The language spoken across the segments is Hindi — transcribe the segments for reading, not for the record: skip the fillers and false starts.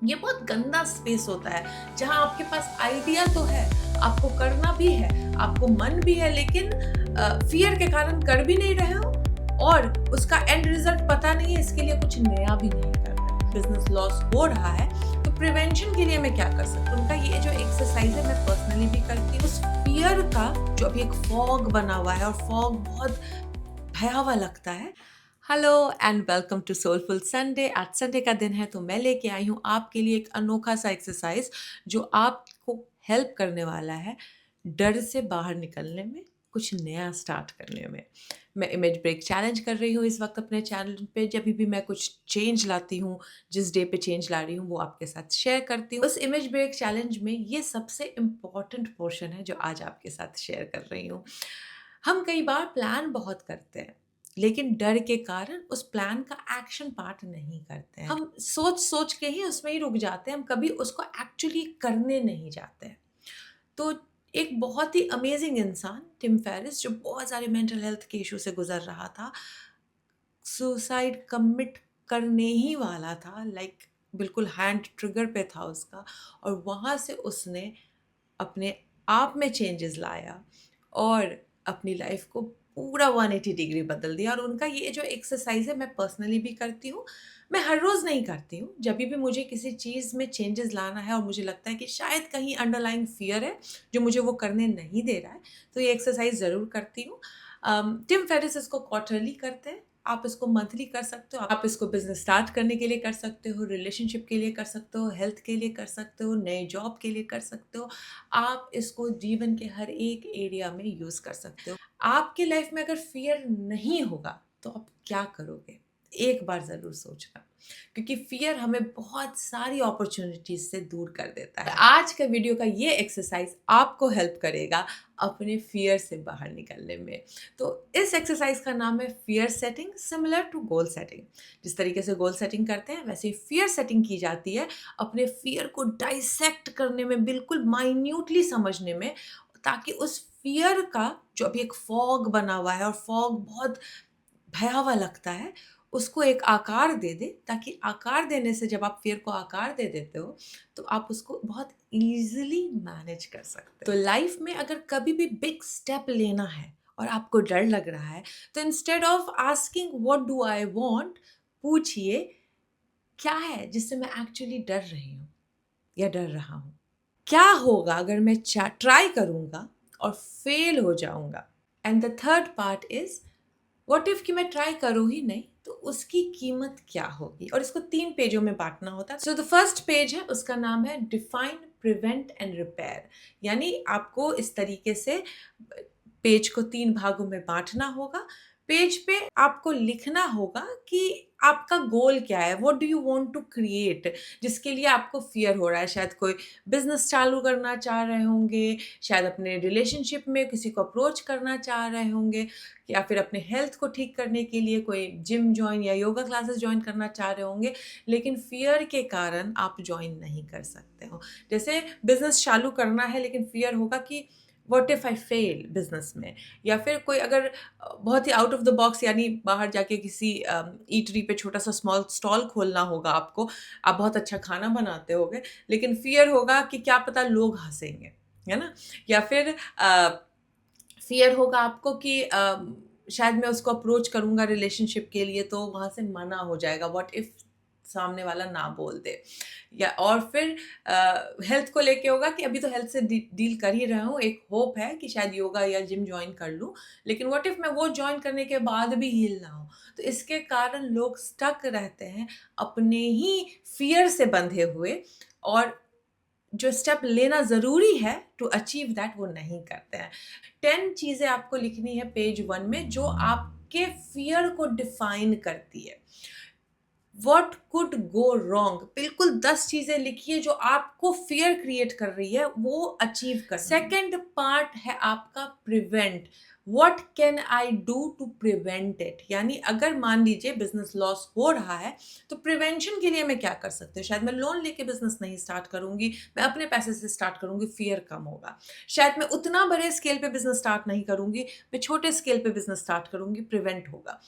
ये बहुत गंदा स्पेस होता है जहाँ आपके पास आइडिया तो है, आपको करना भी है, आपको मन भी है, लेकिन फियर के कारण कर भी नहीं रहे हो और उसका एंड रिजल्ट पता नहीं है, इसके लिए कुछ नया भी नहीं कर रहे। बिजनेस लॉस हो रहा है तो प्रिवेंशन के लिए मैं क्या कर सकती हूँ? उनका ये जो एक्सरसाइज है मैं पर्सनली भी करती हूँ। उस फियर का जो अभी एक फॉग बना हुआ है और फॉग बहुत भयावह लगता है। Hello and welcome to soulful Sunday. आज संडे का दिन है तो मैं लेके आई हूँ आपके लिए एक अनोखा सा एक्सरसाइज जो आपको हेल्प करने वाला है डर से बाहर निकलने में, कुछ नया स्टार्ट करने में। मैं इमेज ब्रेक चैलेंज कर रही हूँ इस वक्त अपने चैनल पे। जब भी मैं कुछ चेंज लाती हूँ, जिस डे पे चेंज ला रही हूँ वो आपके साथ शेयर करती हूँ। उस इमेज ब्रेक चैलेंज में ये सबसे इम्पॉर्टेंट पोर्शन है जो आज आपके साथ शेयर कर रही हूँ। हम कई बार प्लान बहुत करते हैं लेकिन डर के कारण उस प्लान का एक्शन पार्ट नहीं करते हैं। हम सोच सोच के ही उसमें ही रुक जाते हैं, हम कभी उसको एक्चुअली करने नहीं जाते हैं। तो एक बहुत ही अमेजिंग इंसान टिम फेरिस, जो बहुत सारे मेंटल हेल्थ के इशू से गुजर रहा था, सुसाइड कमिट करने ही वाला था, बिल्कुल हैंड ट्रिगर पे था उसका, और वहाँ से उसने अपने आप में चेंजेस लाया और अपनी लाइफ को पूरा 180 डिग्री बदल दिया। और उनका ये जो एक्सरसाइज है मैं पर्सनली भी करती हूँ। मैं हर रोज़ नहीं करती हूँ, जब भी मुझे किसी चीज़ में चेंजेस लाना है और मुझे लगता है कि शायद कहीं अंडरलाइंग फियर है जो मुझे वो करने नहीं दे रहा है, तो ये एक्सरसाइज ज़रूर करती हूँ। टिम फेरिस इसको क्वार्टरली करते हैं, आप इसको मंथली कर सकते हो। आप इसको बिजनेस स्टार्ट करने के लिए कर सकते हो, रिलेशनशिप के लिए कर सकते हो, हेल्थ के लिए कर सकते हो, नए जॉब के लिए कर सकते हो। आप इसको जीवन के हर एक एरिया में यूज कर सकते हो। आपके लाइफ में अगर फियर नहीं होगा तो आप क्या करोगे? एक बार जरूर सोचना, क्योंकि फियर हमें बहुत सारी अपॉर्चुनिटीज से दूर कर देता है। आज का वीडियो का ये एक्सरसाइज आपको हेल्प करेगा अपने फियर से बाहर निकलने में। तो इस एक्सरसाइज का नाम है fear setting, similar to goal setting. जिस तरीके से गोल सेटिंग करते हैं वैसे ही फियर सेटिंग की जाती है, अपने फियर को डाइसेक्ट करने में, बिल्कुल माइन्यूटली समझने में, ताकि उस फियर का जो अभी एक फॉग बना हुआ है और फॉग बहुत भयावह लगता है, उसको एक आकार दे दे, ताकि आकार देने से, जब आप फियर को आकार दे देते हो तो आप उसको बहुत इजीली मैनेज कर सकते हो। तो लाइफ में अगर कभी भी बिग स्टेप लेना है और आपको डर लग रहा है, तो instead of asking what do I want, पूछिए क्या है जिससे मैं एक्चुअली डर रही हूँ या डर रहा हूँ। क्या होगा अगर मैं ट्राई करूंगा और फेल हो जाऊंगा? And the third part is what if कि मैं ट्राई करूँ ही नहीं तो उसकी कीमत क्या होगी? और इसको 3 पेजों में बांटना होता है। सो द फर्स्ट पेज है, उसका नाम है डिफाइन, प्रिवेंट एंड रिपेयर। यानी आपको इस तरीके से पेज को 3 भागों में बांटना होगा। पेज पे आपको लिखना होगा कि आपका गोल क्या है, what do you want to create, जिसके लिए आपको फियर हो रहा है। शायद कोई बिजनेस चालू करना चाह रहे होंगे, शायद अपने रिलेशनशिप में किसी को अप्रोच करना चाह रहे होंगे, या फिर अपने हेल्थ को ठीक करने के लिए कोई जिम ज्वाइन या योगा क्लासेस ज्वाइन करना चाह रहे होंगे, लेकिन फियर के कारण आप ज्वाइन नहीं कर सकते हो। जैसे बिजनेस चालू करना है लेकिन फियर होगा कि what if I fail business में, या फिर कोई अगर बहुत ही आउट ऑफ द बॉक्स, यानी बाहर जाके किसी ईटरी पे छोटा सा स्मॉल स्टॉल खोलना होगा आपको, आप बहुत अच्छा खाना बनाते होगे लेकिन फियर होगा कि क्या पता लोग हंसेंगे, है ना। या फिर फियर होगा आपको कि शायद मैं उसको अप्रोच करूंगा रिलेशनशिप के लिए तो वहां से मना हो जाएगा, व्हाट इफ सामने वाला ना बोल दे। या और फिर हेल्थ को लेके होगा कि अभी तो हेल्थ से डील कर ही रहा हूँ, एक होप है कि शायद योगा या जिम ज्वाइन कर लूँ, लेकिन व्हाट इफ मैं वो ज्वाइन करने के बाद भी हील ना हो। तो इसके कारण लोग स्टक रहते हैं अपने ही फियर से बंधे हुए, और जो स्टेप लेना ज़रूरी है टू अचीव दैट वो नहीं करते हैं। 10 चीज़ें आपको लिखनी है पेज 1 में जो आपके फियर को डिफाइन करती है। What could go wrong, बिल्कुल 10 चीजें लिखिए जो आपको फियर क्रिएट कर रही है वो अचीव कर। सेकेंड पार्ट है आपका prevent. What can I do to prevent it? यानी अगर मान लीजिए बिजनेस लॉस हो रहा है तो प्रिवेंशन के लिए मैं क्या कर सकती हूँ? शायद मैं लोन लेके बिजनेस नहीं स्टार्ट करूंगी, मैं अपने पैसे से स्टार्ट करूंगी, फियर कम होगा। शायद मैं उतना बड़े स्केल पे बिजनेस स्टार्ट नहीं करूंगी, मैं छोटे स्केल पे बिजनेस स्टार्ट करूंगी, प्रिवेंट होगा।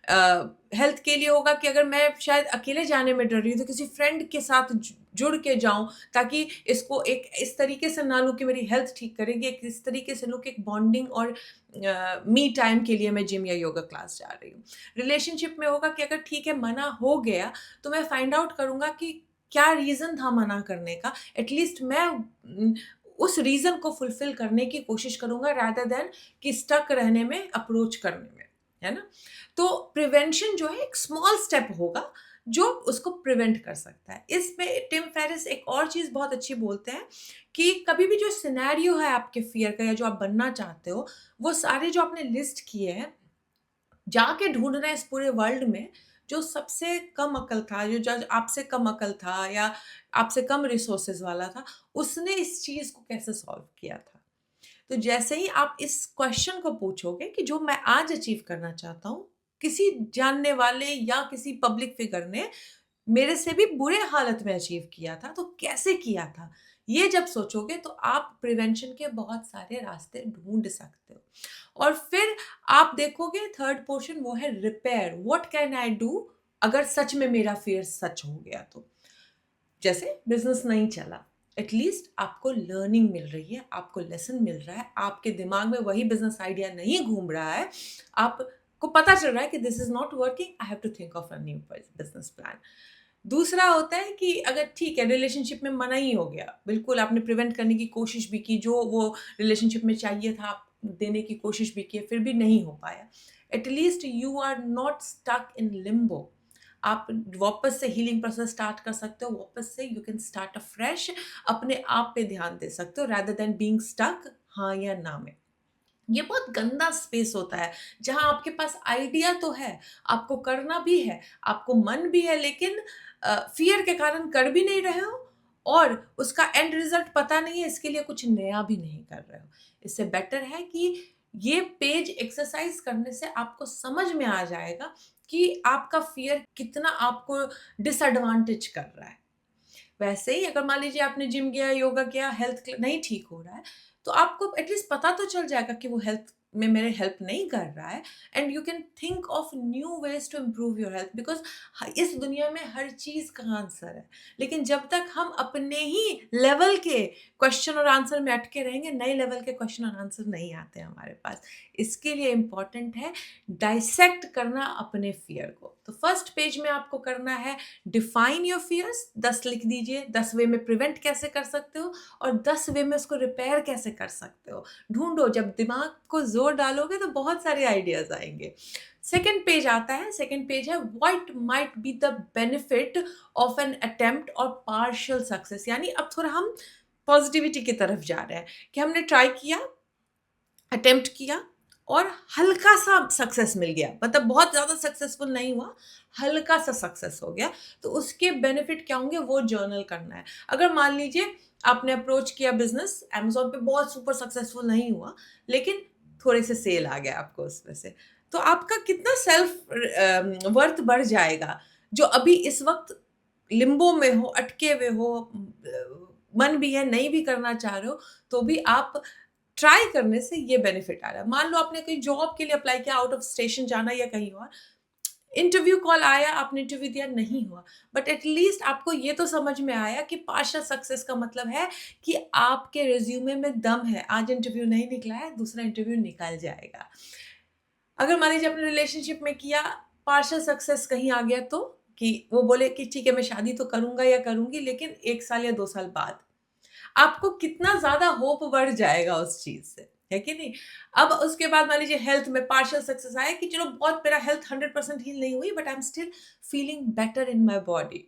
हेल्थ के लिए होगा कि अगर मैं शायद अकेले जाने में डर रही हूँ तो किसी फ्रेंड के साथ जुड़ के जाऊं, ताकि इसको एक इस तरीके से ना लूँ कि मेरी हेल्थ ठीक करेगी, एक इस तरीके से लूँ कि एक बॉन्डिंग और मी टाइम के लिए मैं जिम या योगा क्लास जा रही हूँ। रिलेशनशिप में होगा कि अगर ठीक है मना हो गया तो मैं फाइंड आउट करूँगा कि क्या रीज़न था मना करने का, एटलीस्ट मैं उस रीज़न को फुलफिल करने की कोशिश करूँगा रादर देन कि स्टक रहने में, अप्रोच करने में, है ना? तो प्रिवेंशन जो है एक स्मॉल स्टेप होगा जो उसको प्रिवेंट कर सकता है। इसमें टिम फेरिस एक और चीज़ बहुत अच्छी बोलते हैं कि कभी भी जो सिनेरियो है आपके फ़ियर का या जो आप बनना चाहते हो, वो सारे जो आपने लिस्ट किए हैं, जाके ढूँढना है इस पूरे वर्ल्ड में जो सबसे कम अकल था, जो आपसे कम अकल था या आपसे कम रिसोर्सेज़ वाला था, उसने इस चीज़ को कैसे सॉल्व किया था। तो जैसे ही आप इस क्वेश्चन को पूछोगे कि जो मैं आज अचीव करना चाहता हूँ, किसी जानने वाले या किसी पब्लिक फिगर ने मेरे से भी बुरे हालत में अचीव किया था, तो कैसे किया था? ये जब सोचोगे तो आप प्रिवेंशन के बहुत सारे रास्ते ढूँढ सकते हो। और फिर आप देखोगे थर्ड पोर्शन वो है repair, what can I do अगर सच में मेरा फ़ियर सच हो गया तो? जैसे बिज़नेस नहीं चला, एटलीस्ट आपको लर्निंग मिल रही है, आपको लेसन मिल रहा है, आपके दिमाग में वही बिज़नेस आइडिया नहीं घूम रहा है, आपको पता चल रहा है कि this is not working, I have to think of a new business plan. दूसरा होता है कि अगर ठीक है रिलेशनशिप में मना ही हो गया, बिल्कुल आपने प्रिवेंट करने की कोशिश भी की, जो वो रिलेशनशिप में चाहिए था आप देने की कोशिश भी की, फिर भी नहीं हो पाया। At least you are not stuck in limbo. आप वापस से हीलिंग प्रोसेस स्टार्ट कर सकते हो, वापस से यू कैन स्टार्ट अफ्रेश, अपने आप पे ध्यान दे सकते हो रादर देन बीइंग स्टक हाँ या ना में। ये बहुत गंदा स्पेस होता है, जहाँ आपके पास आइडिया तो है, आपको करना भी है, आपको मन भी है, लेकिन फ़ियर के कारण कर भी नहीं रहे हो और उसका एंड रिज़ल्ट पता नहीं है, इसके लिए कुछ नया भी नहीं कर रहे हो। इससे बेटर है कि ये पेज एक्सरसाइज़ करने से आपको समझ में आ जाएगा कि आपका फ़ियर कितना आपको डिसएडवांटेज कर रहा है। वैसे ही अगर मान लीजिए आपने जिम गया, योगा किया, हेल्थ नहीं ठीक हो रहा है, तो आपको एटलीस्ट पता तो चल जाएगा कि वो हेल्थ में मेरे हेल्प नहीं कर रहा है, and you can think of new ways to improve your health, because इस दुनिया में हर चीज़ का आंसर है, लेकिन जब तक हम अपने ही लेवल के क्वेश्चन और आंसर में अटके रहेंगे, नए लेवल के क्वेश्चन और आंसर नहीं आते हमारे पास। इसके लिए इम्पॉर्टेंट है डाइसेक्ट करना अपने फियर को। तो फर्स्ट पेज में आपको करना है डिफाइन योर फियर्स, 10 लिख दीजिए, 10 वे में प्रिवेंट कैसे कर सकते हो और 10 वे में उसको रिपेयर कैसे कर सकते हो। ढूंढो, जब दिमाग को जोर डालोगे तो बहुत सारे आइडियाज आएंगे। सेकेंड पेज आता है, सेकेंड पेज है what might be the benefit of an attempt और पार्शियल सक्सेस। यानी अब थोड़ा हम पॉजिटिविटी की तरफ जा रहे हैं कि हमने ट्राई किया, अटेम्प्ट किया और हल्का सा सक्सेस मिल गया, मतलब बहुत ज़्यादा सक्सेसफुल नहीं हुआ, हल्का सा सक्सेस हो गया, तो उसके बेनिफिट क्या होंगे वो जर्नल करना है। अगर मान लीजिए आपने अप्रोच किया बिजनेस, अमेज़न पे बहुत सुपर सक्सेसफुल नहीं हुआ, लेकिन थोड़े से सेल आ गया आपको उसमें से, तो आपका कितना सेल्फ वर्थ बढ़ जाएगा, जो अभी इस वक्त लिम्बो में हो, अटके हुए हो, मन भी है नहीं भी करना चाह रहे हो, तो भी आप ट्राई करने से ये बेनिफिट आ रहा है। मान लो आपने कहीं जॉब के लिए अप्लाई किया, आउट ऑफ स्टेशन जाना या कहीं और, इंटरव्यू कॉल आया, आपने इंटरव्यू दिया, नहीं हुआ, बट एटलीस्ट आपको ये तो समझ में आया कि पार्शियल सक्सेस का मतलब है कि आपके रिज्यूमे में दम है। आज इंटरव्यू नहीं निकला है, दूसरा इंटरव्यू निकल जाएगा। अगर मान लीजिए अपने रिलेशनशिप में किया, पार्शियल सक्सेस कहीं आ गया, तो कि वो बोले कि ठीक है मैं शादी तो करूंगा या करूंगी, लेकिन 1 साल या 2 साल बाद, आपको कितना ज़्यादा होप बढ़ जाएगा उस चीज़ से, है कि नहीं? अब उसके बाद मान लीजिए हेल्थ में पार्शियल सक्सेस आया कि चलो बहुत मेरा हेल्थ 100% हील नहीं हुई, but I am still feeling better in my body.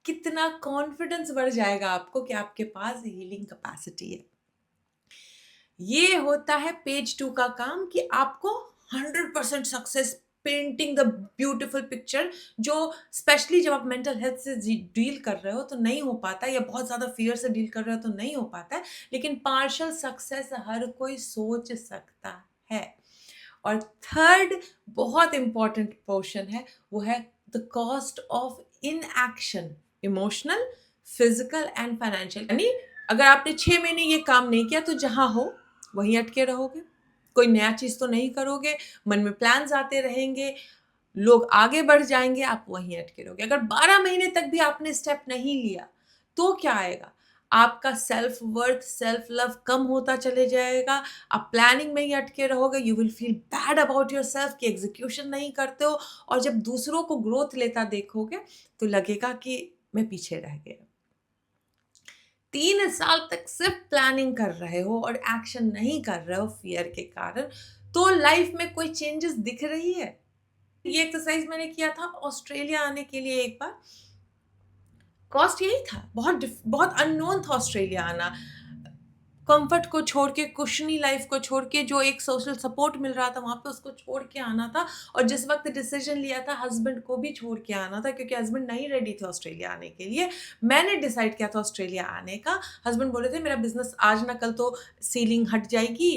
कितना कॉन्फिडेंस बढ़ जाएगा आपको कि आपके पास हीलिंग कैपेसिटी है। ये होता है पेज 2 का काम कि आपको 100% success, painting the beautiful picture, जो स्पेशली जब आप मेंटल हेल्थ से डील कर रहे हो तो नहीं हो पाता, या बहुत ज़्यादा फियर से डील कर रहे हो तो नहीं हो पाता है, लेकिन पार्शियल सक्सेस हर कोई सोच सकता है। और थर्ड बहुत इंपॉर्टेंट पोर्शन है, वो है the cost of inaction, emotional, physical and financial. यानी अगर आपने 6 महीने ये काम नहीं किया तो जहां हो वहीं अटके रहोगे, कोई नया चीज़ तो नहीं करोगे, मन में प्लान्स आते रहेंगे, लोग आगे बढ़ जाएँगे, आप वहीं अटके रहोगे। अगर 12 महीने तक भी आपने स्टेप नहीं लिया, तो क्या आएगा? आपका सेल्फ वर्थ, सेल्फ लव कम होता चले जाएगा, आप प्लानिंग में ही अटके रहोगे, you will feel bad about yourself कि एग्ज़ीक्यूशन नहीं करते हो, और जब दूसरों को ग्रोथ लेता देखोगे, तो लगेगा कि मैं पीछे रह गया। 3 साल तक सिर्फ प्लानिंग कर रहे हो और एक्शन नहीं कर रहे हो फ़ियर के कारण, तो लाइफ़ में कोई चेंजेस दिख रही है? ये एक्सरसाइज़ मैंने किया था ऑस्ट्रेलिया आने के लिए एक बार। कॉस्ट यही था, बहुत अननोन था ऑस्ट्रेलिया आना। कम्फ़र्ट को छोड़ के, कुशनी लाइफ़ को छोड़ के, जो एक सोशल सपोर्ट मिल रहा था वहाँ पे, उसको छोड़ के आना था, और जिस वक़्त डिसीज़न लिया था हस्बैंड को भी छोड़ के आना था, क्योंकि हस्बैंड नहीं रेडी थे ऑस्ट्रेलिया आने के लिए। मैंने डिसाइड किया था ऑस्ट्रेलिया आने का। हस्बैंड बोले थे मेरा बिज़नेस आज ना कल तो सीलिंग हट जाएगी।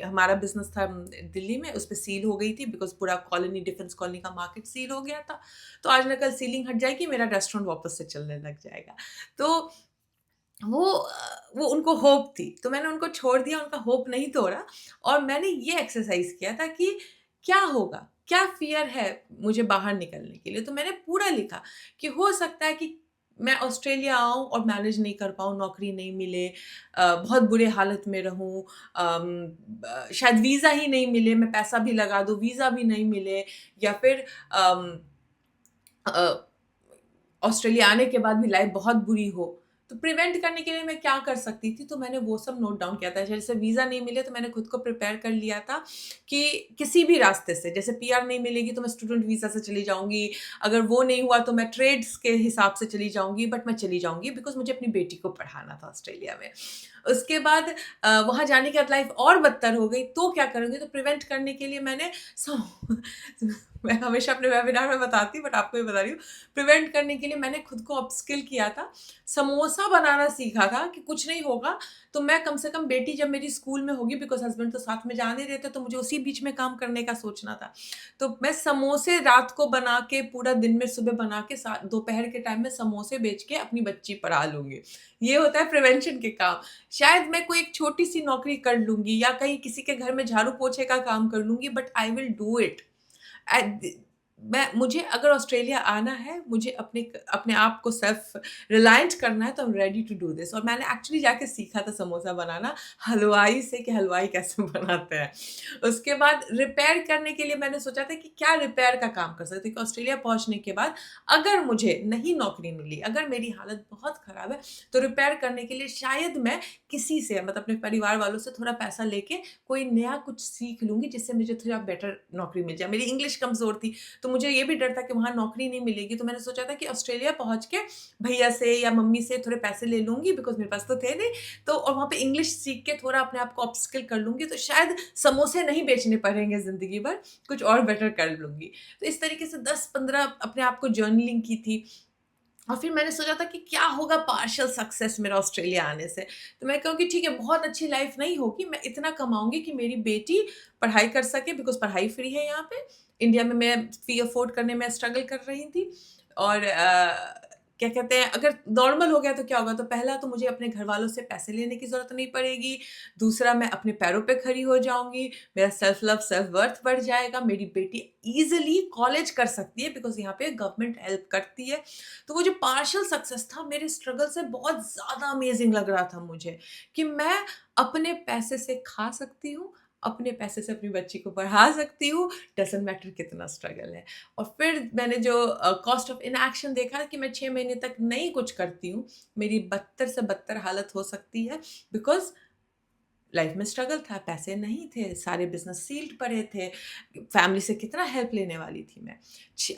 हमारा बिज़नेस था दिल्ली में, उस पे सील हो गई थी बिकॉज़ पूरा कॉलोनी, डिफेंस कॉलोनी का मार्केट सील हो गया था। तो आज ना कल सीलिंग हट जाएगी, मेरा रेस्टोरेंट वापस से चलने लग जाएगा। तो वो उनको होप थी, तो मैंने उनको छोड़ दिया, उनका होप नहीं तोड़ा, और मैंने ये एक्सरसाइज़ किया था कि क्या होगा? क्या फ़ियर है मुझे बाहर निकलने के लिए? तो मैंने पूरा लिखा कि हो सकता है कि मैं ऑस्ट्रेलिया आऊँ और मैनेज नहीं कर पाऊँ, नौकरी नहीं मिले, बहुत बुरे हालत में रहूँ, शायद वीज़ा ही नहीं मिले, मैं पैसा भी लगा दूँ, वीज़ा भी नहीं मिले, या फिर अम अ ऑस्ट्रेलिया आने के बाद भी लाइफ बहुत बुरी हो। तो प्रिवेंट करने के लिए मैं क्या कर सकती थी? तो मैंने वो सब नोट डाउन किया था। जैसे वीज़ा नहीं मिले तो मैंने खुद को प्रिपेयर कर लिया था कि किसी भी रास्ते से, जैसे पीआर नहीं मिलेगी तो मैं स्टूडेंट वीज़ा से चली जाऊँगी, अगर वो नहीं हुआ तो मैं ट्रेड्स के हिसाब से चली जाऊँगी, बट मैं चली जाऊँगी बिकॉज़ मुझे अपनी बेटी को पढ़ाना था ऑस्ट्रेलिया में। उसके बाद वहाँ जाने के बाद लाइफ और बदतर हो गई, तो क्या करूँगी? तो प्रिवेंट करने के लिए मैंने सो मैं हमेशा अपने वेबिनार में बताती हूँ, बट आपको भी बता रही हूँ। प्रिवेंट करने के लिए मैंने खुद को अपस्किल किया था, समोसा बनाना सीखा था कि कुछ नहीं होगा, तो मैं कम से कम बेटी जब मेरी स्कूल में होगी, बिकॉज़ हस्बैंड तो साथ में जा नहीं रहे थे, तो मुझे उसी बीच में काम करने का सोचना था। तो मैं समोसे रात को बना के, पूरा दिन में सुबह बना के, दोपहर के टाइम में समोसे बेच के अपनी बच्ची पढ़ा लूँगी। ये होता है प्रिवेंशन के काम। शायद मैं कोई एक छोटी-सी नौकरी कर लूँगी, या कहीं किसी के घर में झाड़ू-पोछे का काम कर लूँगी, but I will do it. एट मुझे अगर ऑस्ट्रेलिया आना है, मुझे अपने आप को सेल्फ रिलायंट करना है, तो I am ready to do this. और मैंने एक्चुअली जाके सीखा था समोसा बनाना हलवाई से, कि हलवाई कैसे बनाते हैं। उसके बाद रिपेयर करने के लिए मैंने सोचा था कि क्या रिपेयर का काम कर सकते हैं, कि ऑस्ट्रेलिया पहुँचने के बाद अगर मुझे नहीं नौकरी मिली, अगर मेरी हालत बहुत ख़राब है, तो रिपेयर करने के लिए शायद मैं किसी से, मतलब अपने परिवार वालों से थोड़ा पैसा लेके कोई नया कुछ सीख लूँगी, जिससे मुझे थोड़ा बेटर नौकरी मिल जाए। मेरी इंग्लिश कमज़ोर थी, तो मुझे ये भी डर था कि वहाँ नौकरी नहीं मिलेगी, तो मैंने सोचा था कि ऑस्ट्रेलिया पहुँच के भैया से या मम्मी से थोड़े पैसे ले लूँगी, बिकॉज़ मेरे पास तो थे नहीं, तो और वहाँ पे इंग्लिश सीख के थोड़ा अपने आप को अपस्किल कर लूँगी, तो शायद समोसे नहीं बेचने पड़ेंगे ज़िंदगी भर, कुछ और बेटर कर लूँगी। तो इस तरीके से 10-15 अपने आप को जर्नलिंग की थी। और फिर मैंने सोचा था कि क्या होगा पार्शियल सक्सेस मेरा ऑस्ट्रेलिया आने से। तो मैं कहूँ कि ठीक है, बहुत अच्छी लाइफ़ नहीं होगी, मैं इतना कमाऊँगी कि मेरी बेटी पढ़ाई कर सके, बिकॉज़ पढ़ाई फ्री है यहाँ पे। इंडिया में मैं फ़ी अफ़ोर्ड करने में स्ट्रगल कर रही थी, और क्या कहते हैं, अगर नॉर्मल हो गया तो क्या होगा? तो पहला तो मुझे अपने घरवालों से पैसे लेने की ज़रूरत नहीं पड़ेगी, दूसरा मैं अपने पैरों पे खड़ी हो जाऊँगी, मेरा सेल्फ लव, सेल्फ वर्थ बढ़ जाएगा, मेरी बेटी ईज़िली कॉलेज कर सकती है, बिकॉज़ यहाँ पे गवर्नमेंट हेल्प करती है। तो वो जो पार्शियल सक्सेस था, मेरे स्ट्रगल से बहुत ज़्यादा अमेज़िंग लग रहा था मुझे, कि मैं अपने पैसे से खा सकती हूँ, अपने पैसे से अपनी बच्ची को पढ़ा सकती हूँ, डज़न्ट मैटर कितना स्ट्रगल है। और फिर मैंने जो कॉस्ट ऑफ इनएक्शन देखा कि मैं 6 महीने तक नहीं कुछ करती हूँ, मेरी बदतर से बदतर हालत हो सकती है, बिकॉज़ लाइफ में स्ट्रगल था, पैसे नहीं थे, सारे बिज़नेस सील्ड पड़े थे, फैमिली से कितना हेल्प लेने वाली थी मैं।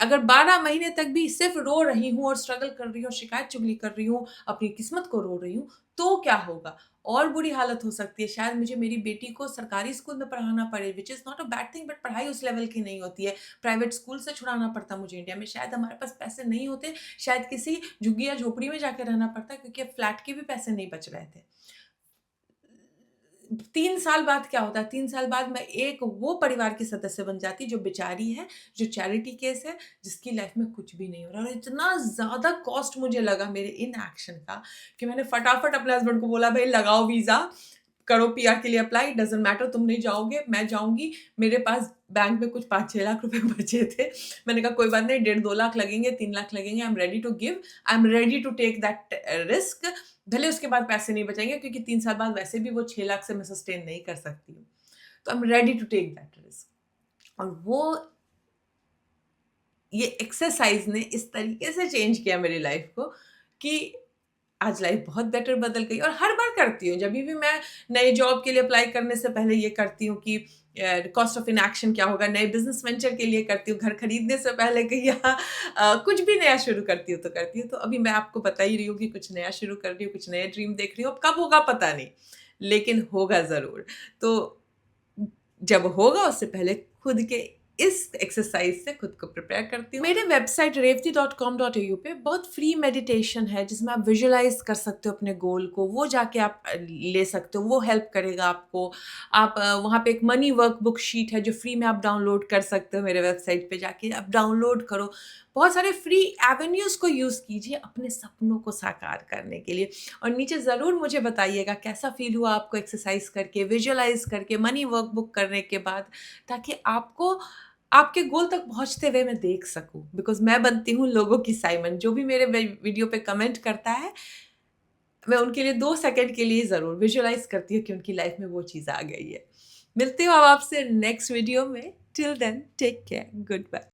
अगर 12 महीने तक भी सिर्फ़ रो रही हूँ और स्ट्रगल कर रही हूँ, शिकायत-चुगली कर रही हूँ, अपनी किस्मत को रो रही हूँ, तो क्या होगा? और बुरी हालत हो सकती है, शायद मुझे मेरी बेटी को सरकारी स्कूल में पढ़ाना पड़े, which is not a bad thing, but पढ़ाई उस लेवल की नहीं होती है। प्राइवेट स्कूल से छुड़ाना पड़ता मुझे इंडिया में, शायद हमारे पास पैसे नहीं होते, शायद किसी झुग्गी या झोपड़ी में जाके रहना पड़ता, क्योंकि अब फ्लैट के भी पैसे नहीं बच रहे थे। 3 साल बाद क्या होता है, 3 साल बाद मैं एक वो परिवार की सदस्य बन जाती जो बेचारी है, जो चैरिटी केस है, जिसकी लाइफ़ में कुछ भी नहीं हो रहा, और इतना ज़्यादा कॉस्ट मुझे लगा मेरे इनएक्शन का, कि मैंने फटाफट अपने हस्बैंड को बोला, भई लगाओ वीज़ा, करो पीआर के लिए अप्लाई, डजंट मैटर, तुम नहीं जाओगे, मैं जाऊंगी। मेरे पास बैंक में कुछ 5-6 लाख रुपए बचे थे। मैंने कहा कोई बात नहीं, 1.5-2 लाख लगेंगे, 3 लाख लगेंगे, I am ready to give, I am ready to take that risk. भले उसके बाद पैसे नहीं बचेंगे, क्योंकि 3 साल बाद वैसे भी वो 6 लाख से मैं सस्टेन नहीं कर सकती हूँ, तो I am ready to take that risk. और वो ये एक्सरसाइज ने इस तरीके से चेंज किया मेरी लाइफ को कि आज लाइफ बहुत बेटर बदल गई। और हर बार करती हूँ, जब भी मैं नए जॉब के लिए अप्लाई करने से पहले ये करती हूँ कि कॉस्ट ऑफ इनएक्शन क्या होगा, नए बिजनेस वेंचर के लिए करती हूँ, घर खरीदने से पहले कि यहाँ कुछ भी नया शुरू करती हूँ तो करती हूँ। तो अभी मैं आपको बता ही रही हूँ कि कुछ नया शुरू कर रही हूँ, कुछ नए ड्रीम देख रही हूँ। अब कब होगा पता नहीं, लेकिन होगा ज़रूर। तो जब होगा उससे पहले खुद के इस एक्सरसाइज से खुद को प्रिपेयर करती हूँ। मेरे वेबसाइट revati.com.au पे बहुत फ्री मेडिटेशन है, जिसमें आप विजुलाइज कर सकते हो अपने गोल को, वो जाके आप ले सकते हो, वो हेल्प करेगा आपको। आप वहाँ पे एक मनी वर्कबुक शीट है जो फ्री में आप डाउनलोड कर सकते हो, मेरे वेबसाइट पे जाके आप डाउनलोड करो। बहुत सारे फ्री एवेन्यूज़ को यूज़ कीजिए अपने सपनों को साकार करने के लिए। और नीचे ज़रूर मुझे बताइएगा कैसा फील हुआ आपको एक्सरसाइज करके, विजुलाइज करके, मनी वर्कबुक करने के बाद, ताकि आपको आपके गोल तक पहुंचते हुए मैं देख सकूं। बिकॉज मैं बनती हूँ लोगों की साइमन, जो भी मेरे वीडियो पे कमेंट करता है, मैं उनके लिए 2 सेकंड के लिए ज़रूर विजुलाइज करती हूँ कि उनकी लाइफ में वो चीज़ आ गई है। मिलती हूँ अब आपसे नेक्स्ट वीडियो में। Till then take care, good bye.